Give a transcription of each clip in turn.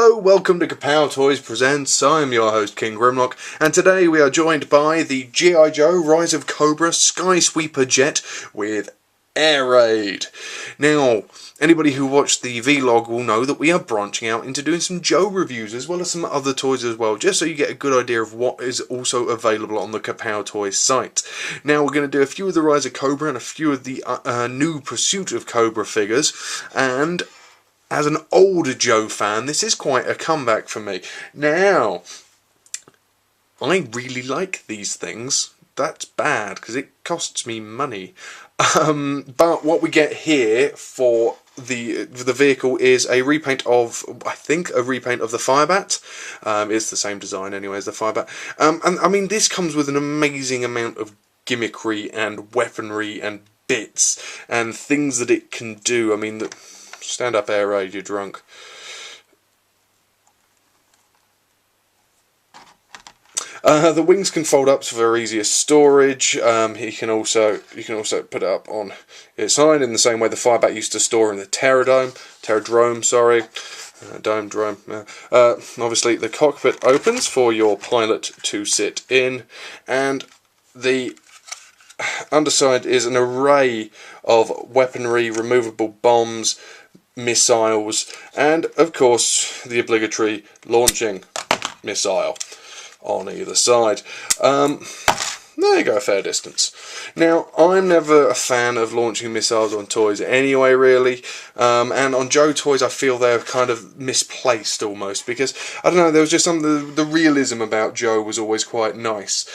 Hello, welcome to Kapow Toys Presents. I am your host, King Grimlock, and today we are joined by the G.I Joe Rise of Cobra Sky Sweeper Jet with air raid. Now, anybody who watched the vlog will know that we are branching out into doing some Joe reviews as well as some other toys as well, just so you get a good idea of what is also available on the Kapow Toys site. Now, we're going to do a few of the Rise of Cobra and a few of the new Pursuit of Cobra figures, and as an older Joe fan, this is quite a comeback for me. Now, I really like these things. That's bad, because it costs me money. But what we get here for the vehicle is a repaint of, I think, a repaint of the Firebat. It's the same design anyway as the Firebat. And I mean, this comes with an amazing amount of gimmickry and weaponry and bits and things that it can do. I mean, stand up, air raid, you're drunk. The wings can fold up for easier storage. You can also put it up on its side in the same way the Firebat used to store in the Terradrome. Sorry, Drome. Obviously, the cockpit opens for your pilot to sit in, and the underside is an array of weaponry, removable bombs, missiles, and of course the obligatory launching missile on either side. There you go, a fair distance. Now, I'm never a fan of launching missiles on toys anyway, really, and on Joe toys I feel they're kind of misplaced almost, because, I don't know, there was just the realism about Joe was always quite nice.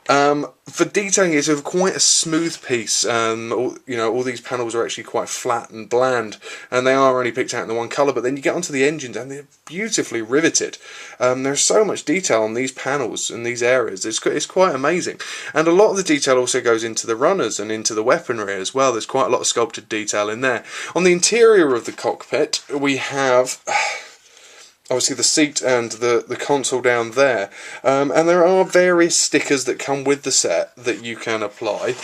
For detailing, it's quite a smooth piece. All these panels are actually quite flat and bland, and they are only picked out in the one colour, but then you get onto the engines and they're beautifully riveted. There's so much detail on these panels and these areas, it's quite amazing. And a lot of the detail also goes into the runners and into the weaponry as well. There's quite a lot of sculpted detail in there. On the interior of the cockpit, we have obviously the seat and the console down there, and there are various stickers that come with the set that you can apply.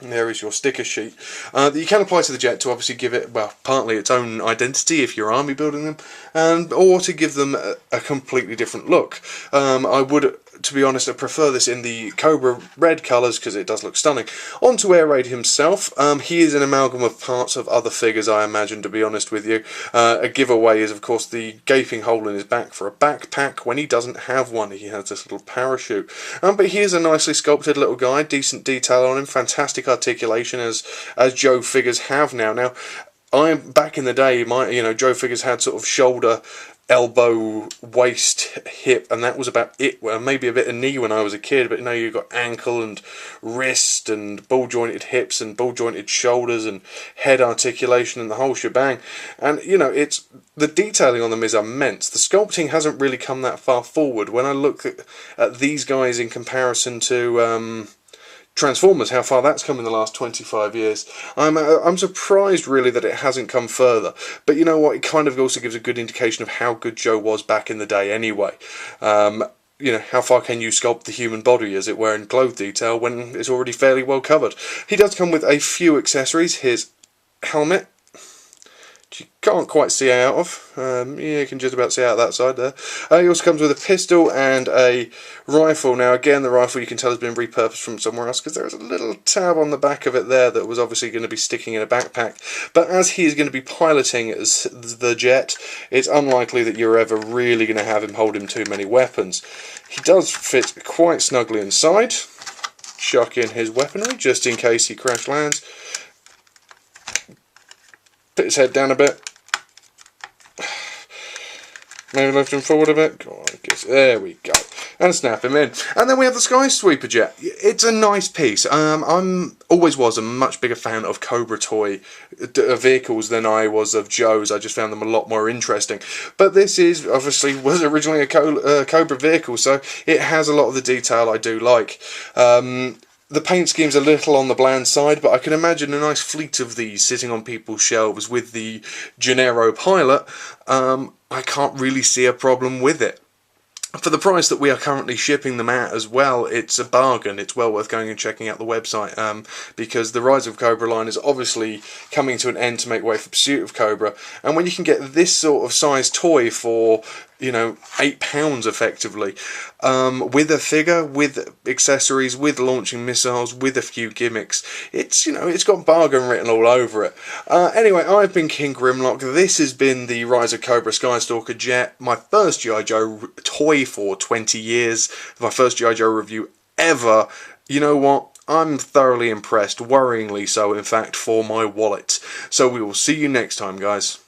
And there is your sticker sheet that you can apply to the jet to obviously give it, well, partly its own identity if you're army building them, or to give them a completely different look. I would, to be honest, I prefer this in the Cobra red colours because it does look stunning. On to Air Raid himself. He is an amalgam of parts of other figures, I imagine, to be honest with you. A giveaway is, of course, the gaping hole in his back for a backpack when he doesn't have one. He has this little parachute. But he is a nicely sculpted little guy, decent detail on him, fantastic articulation as Joe figures have now. Now, back in the day, Joe figures had sort of shoulder, elbow, waist, hip, and that was about it. Well, maybe a bit of knee when I was a kid, but now you've got ankle and wrist and ball-jointed hips and ball-jointed shoulders and head articulation and the whole shebang. And it's the detailing on them is immense. The sculpting hasn't really come that far forward. When I look at these guys in comparison to Transformers, how far that's come in the last 25 years, I'm surprised really that it hasn't come further. But you know what, it kind of also gives a good indication of how good Joe was back in the day anyway. How far can you sculpt the human body, as it were, in clothes detail when it's already fairly well covered. He does come with a few accessories. His helmet, you can't quite see out of. You can just about see out that side there. He also comes with a pistol and a rifle. Now again, the rifle you can tell has been repurposed from somewhere else because there is a little tab on the back of it there that was obviously going to be sticking in a backpack. But as he is going to be piloting as the jet, it's unlikely that you're ever really going to have him holding too many weapons. He does fit quite snugly inside. Chuck in his weaponry just in case he crash lands. Put his head down a bit. Maybe lift him forward a bit. Go on, there we go. And snap him in. And then we have the Sky Sweeper Jet. It's a nice piece. I'm always was a much bigger fan of Cobra toy vehicles than I was of Joe's. I just found them a lot more interesting. But this was originally a Cobra vehicle, so it has a lot of the detail I do like. The paint scheme's a little on the bland side, but I can imagine a nice fleet of these sitting on people's shelves with the Gennaro pilot. I can't really see a problem with it. for the price that we are currently shipping them at as well, it's a bargain. It's well worth going and checking out the website, because the Rise of Cobra line is obviously coming to an end to make way for Pursuit of Cobra. And when you can get this sort of size toy for, you know, £8 effectively, with a figure, with accessories, with launching missiles, with a few gimmicks, it's, you know, it's got bargain written all over it. Anyway, I've been King Grimlock. This has been the Rise of Cobra Skystalker jet, my first G.I Joe toy for 20 years, my first G.I Joe review ever. You know what? I'm thoroughly impressed, worryingly so, in fact, for my wallet. So we will see you next time, guys.